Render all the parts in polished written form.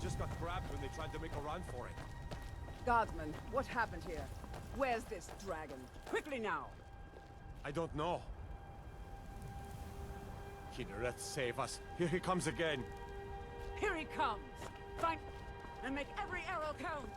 just got grabbed when they tried to make a run for it. Guardsman, what happened here? Where's this dragon? Quickly now! I don't know. Kinneret, save us. Here he comes again. Here he comes! Find and make every arrow count!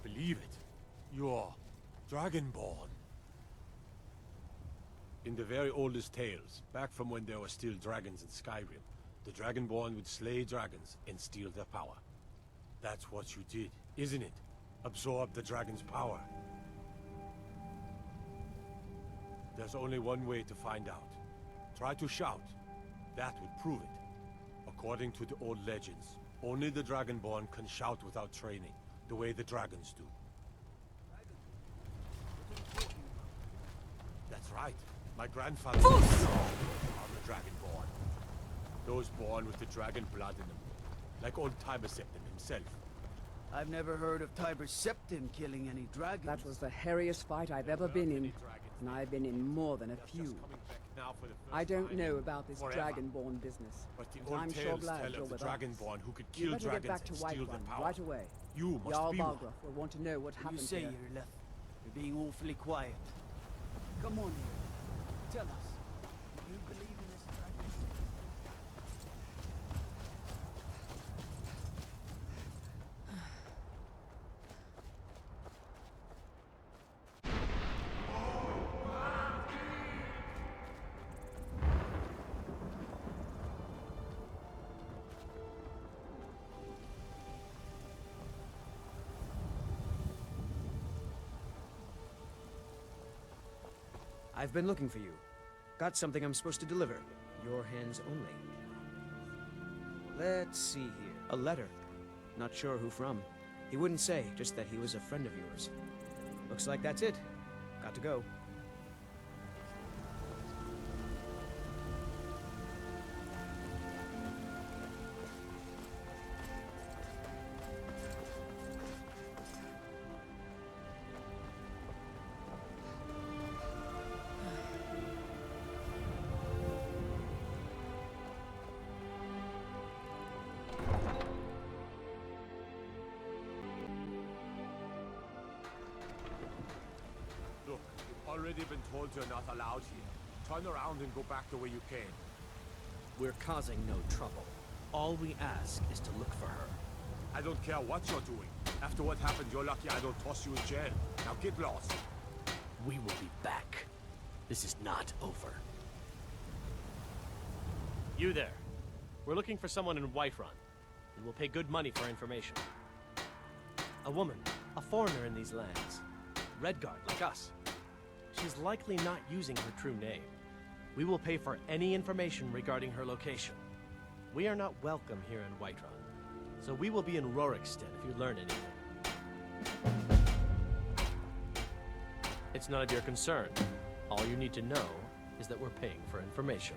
Believe it. You're Dragonborn. In the very oldest tales, back from when there were still dragons in Skyrim, the Dragonborn would slay dragons and steal their power. That's what you did, isn't it? Absorb the dragon's power. There's only one way to find out. Try to shout. That would prove it. According to the old legends, only the Dragonborn can shout without training, the way the dragons do. That's right. My grandfather was the Dragonborn. Those born with the dragon blood in them. Like old Tiber Septim himself. I've never heard of Tiber Septim killing any dragons. That was the hairiest fight I've ever been in. And I've been in more than a few. I don't know about this Dragonborn business. But the but old I'm sure tales glad tell you're of the with us. Dragonborn who could You kill better get dragons back to and steal their Whiterun power. right away. You must Jarl be one. Balgruuf will want to know what You happened say here. you're left. You're being awfully quiet. Come on here. Tell us. Do you believe in this dragon? I've been looking for you. Got something I'm supposed to deliver. Your hands only. Let's see here. A letter. Not sure who from. He wouldn't say, just that he was a friend of yours. Looks like that's it. Got to go. already been told you're not allowed here. Turn around and go back the way you came. We're causing no trouble. All we ask is to look for her. I don't care what you're doing. After what happened, you're lucky I don't toss you in jail. Now get lost. We will be back. This is not over. You there. We're looking for someone in Whiterun, and we'll pay good money for information. A woman, a foreigner in these lands. Redguard, like us. She's likely not using her true name. We will pay for any information regarding her location. We are not welcome here in Whiterun, so we will be in Rorikstead if you learn anything. It's none of your concern. All you need to know is that we're paying for information.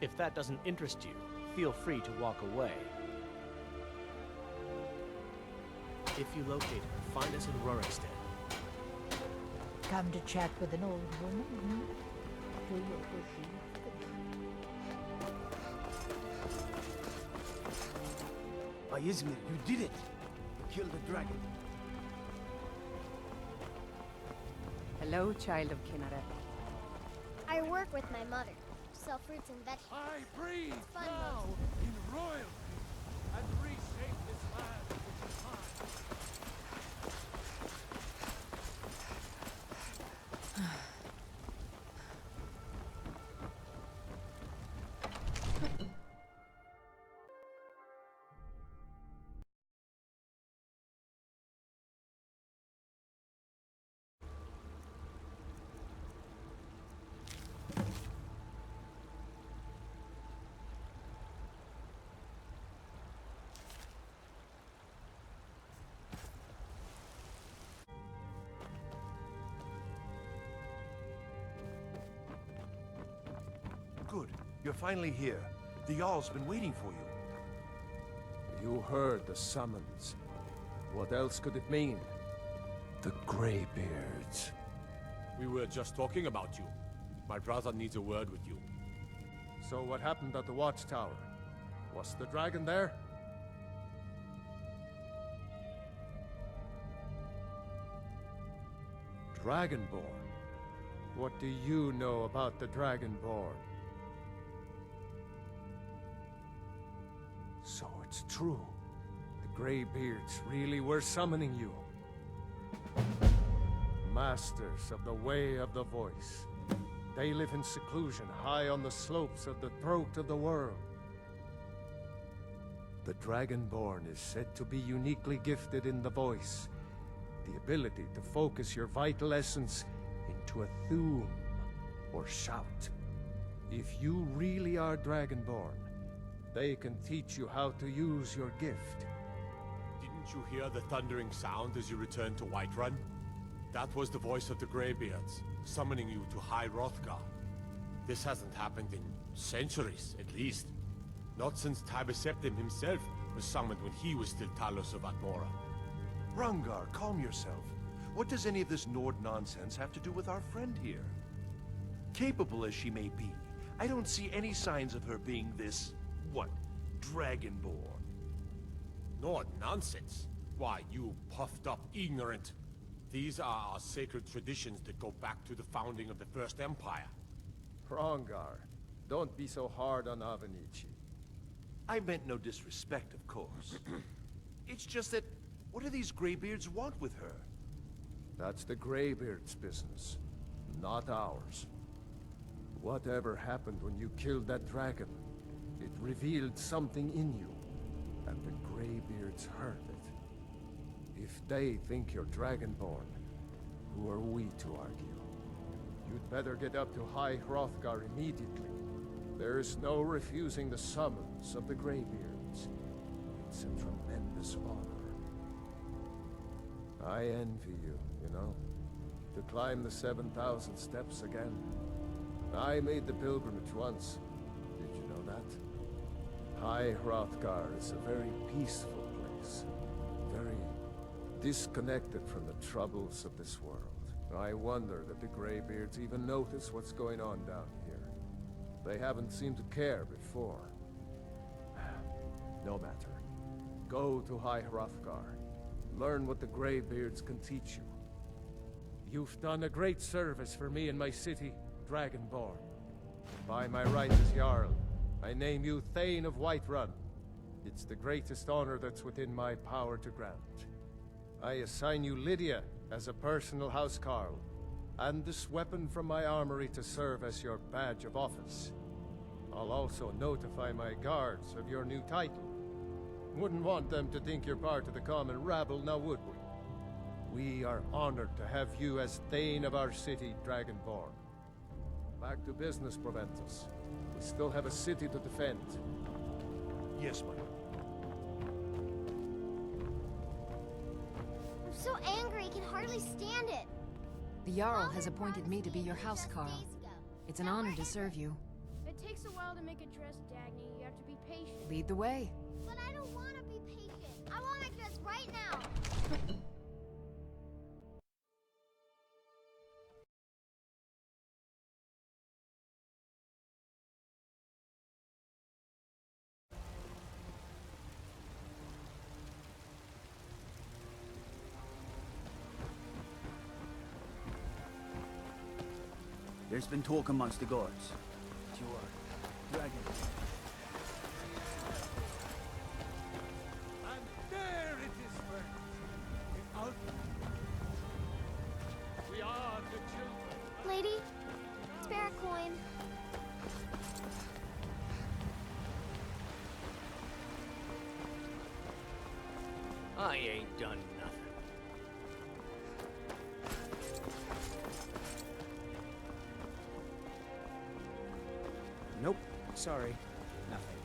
If that doesn't interest you, feel free to walk away. If you locate her, find us in Rorikstead. Come to chat with an old woman, hmm? Do your bushy. By Izmir, you did it! You killed the dragon. Hello, child of Kinneret. I work with my mother. Sell fruits and vegetables. I breathe It's fun now mostly. in royalty and reshape this land which is mine. Good. You're finally here. The Jarl's been waiting for you. You heard the summons. What else could it mean? The Greybeards. We were just talking about you. My brother needs a word with you. So what happened at the Watchtower? Was the dragon there? Dragonborn? What do you know about the Dragonborn? So it's true. The Greybeards really were summoning you. Masters of the Way of the Voice. They live in seclusion high on the slopes of the throat of the world. The Dragonborn is said to be uniquely gifted in the voice. The ability to focus your vital essence into a thum, or shout. If you really are Dragonborn, they can teach you how to use your gift. Didn't you hear the thundering sound as you returned to Whiterun? That was the voice of the Greybeards, summoning you to High Hrothgar. This hasn't happened in centuries, at least. Not since Tibeseptim himself was summoned when he was still Talos of Atmora. Rungar, calm yourself. What does any of this Nord nonsense have to do with our friend here? Capable as she may be, I don't see any signs of her being this, what, Dragonborn. Nord nonsense? Why, you puffed up ignorant. These are our sacred traditions that go back to the founding of the First Empire. Hrongar, don't be so hard on Avenici. I meant no disrespect, of course. It's just that, what do these Greybeards want with her? That's the Greybeards' business, not ours. Whatever happened when you killed that dragon, it revealed something in you, and the Greybeards heard it. If they think you're Dragonborn, who are we to argue? You'd better get up to High Hrothgar immediately. There's no refusing the summons of the Greybeards. It's a tremendous honor. I envy you, you know, to climb the 7,000 steps again. I made the pilgrimage once. Did you know that? High Hrothgar is a very peaceful place. Very disconnected from the troubles of this world. I wonder that the Greybeards even notice what's going on down here. They haven't seemed to care before. No matter. Go to High Hrothgar. Learn what the Greybeards can teach you. You've done a great service for me and my city, Dragonborn. By my right as Jarl, I name you Thane of Whiterun. It's the greatest honor that's within my power to grant. I assign you Lydia as a personal housecarl, and this weapon from my armory to serve as your badge of office. I'll also notify my guards of your new title. Wouldn't want them to think you're part of the common rabble, now would we? We are honored to have you as Thane of our city, Dragonborn. Back to business, Proventus. We still have a city to defend. Yes, my lord. I'm so angry I can hardly stand it. The Jarl has appointed me to be your housecarl. It's an honor to serve you. It takes a while to make a dress, Dagny. You have to be patient. Lead the way. But I don't want to be patient. I want my dress right now. There's been talk amongst the guards. It's your dragon. And there it is, friends. Out. We are the children. Lady, spare a coin. I ain't done nothing. Nope. Sorry. Nothing.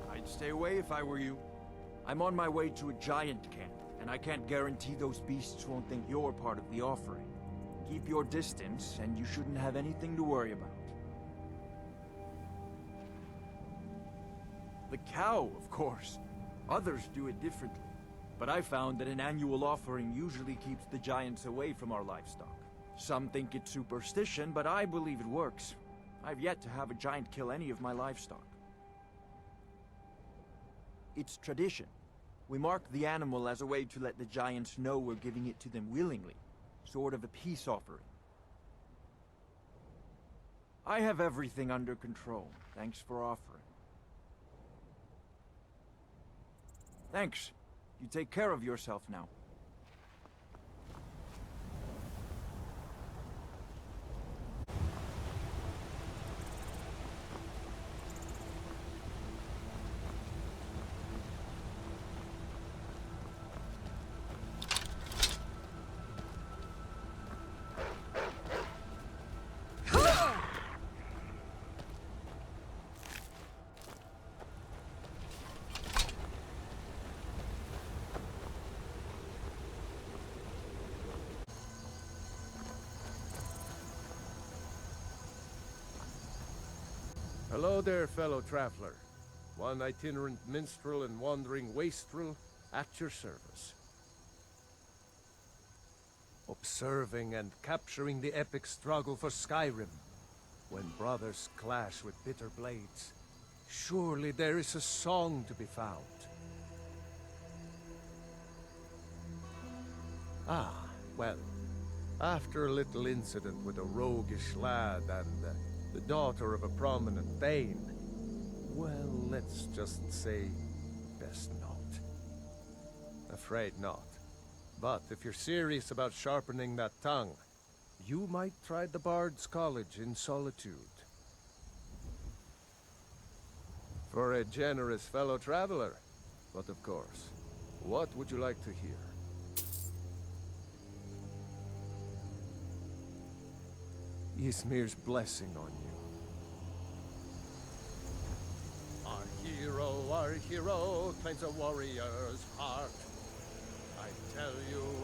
I'd stay away if I were you. I'm on my way to a giant camp, and I can't guarantee those beasts won't think you're part of the offering. Keep your distance, and you shouldn't have anything to worry about. The cow, of course. Others do it differently. But I found that an annual offering usually keeps the giants away from our livestock. Some think it's superstition, but I believe it works. I've yet to have a giant kill any of my livestock. It's tradition. We mark the animal as a way to let the giants know we're giving it to them willingly. Sort of a peace offering. I have everything under control. Thanks for offering. Thanks. You take care of yourself now. Hello there, fellow traveler. One itinerant minstrel and wandering wastrel at your service. Observing and capturing the epic struggle for Skyrim, when brothers clash with bitter blades. Surely there is a song to be found. Ah, well, after a little incident with a roguish lad and the daughter of a prominent thane, well, let's just say, best not. Afraid not. But if you're serious about sharpening that tongue, you might try the Bard's College in Solitude. For a generous fellow traveler. But of course, what would you like to hear? Ysmir's blessing on you. hero claims a warrior's heart.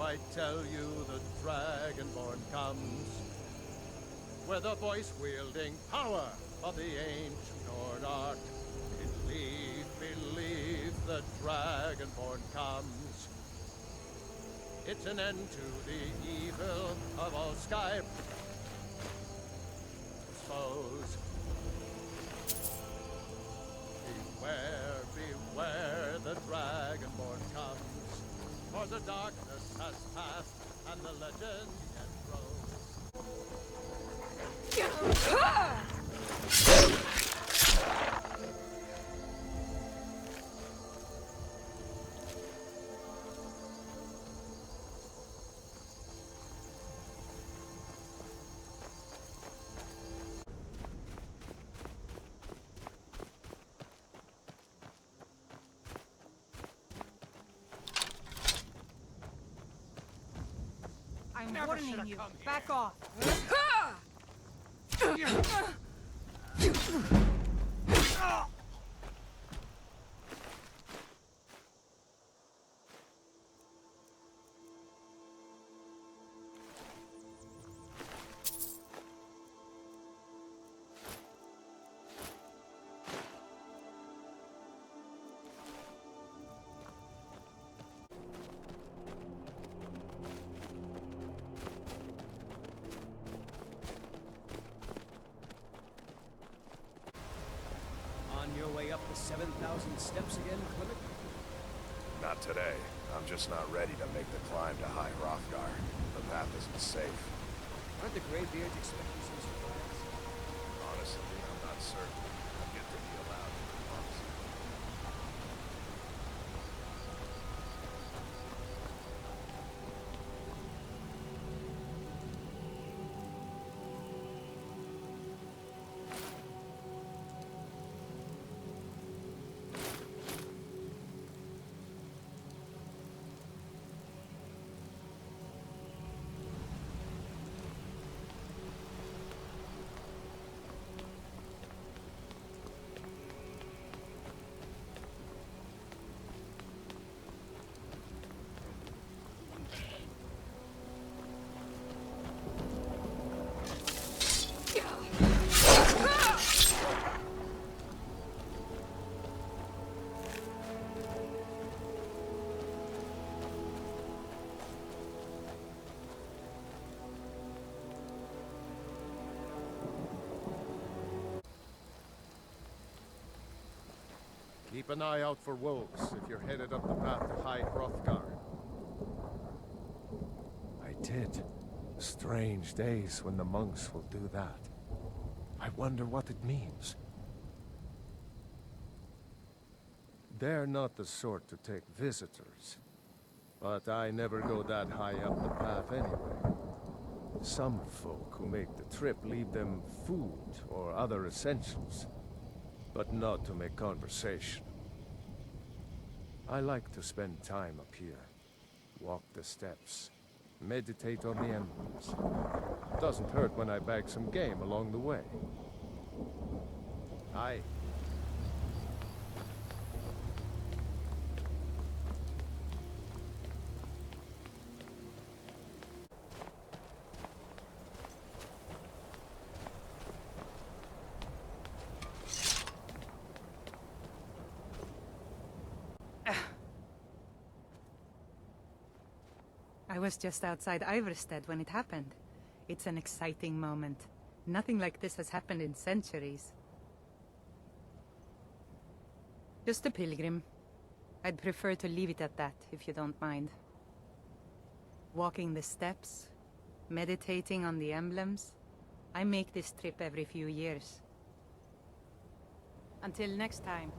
I tell you, the Dragonborn comes with a voice-wielding power of the ancient Nord art. Believe, the Dragonborn comes. It's an end to the evil of all Skyrim foes. Beware, the Dragonborn comes. For the darkness has passed, and the legend yet grows. I'm warning you. Back off. On your way up the 7,000 steps again, Clement? Not today. I'm just not ready to make the climb to High Hrothgar. The path isn't safe. Aren't the Greybeards expecting some surprise? Honestly, I'm not certain. I've yet to be allowed to cross. Keep an eye out for wolves if you're headed up the path to High Hrothgar. I did. Strange days when the monks will do that. I wonder what it means. They're not the sort to take visitors. But I never go that high up the path anyway. Some folk who make the trip leave them food or other essentials, but not to make conversation. I like to spend time up here, walk the steps, meditate on the emblems. Doesn't hurt when I bag some game along the way. I was just outside Iverstead when it happened. It's an exciting moment. Nothing like this has happened in centuries. Just a pilgrim. I'd prefer to leave it at that, if you don't mind. Walking the steps, meditating on the emblems. I make this trip every few years. Until next time.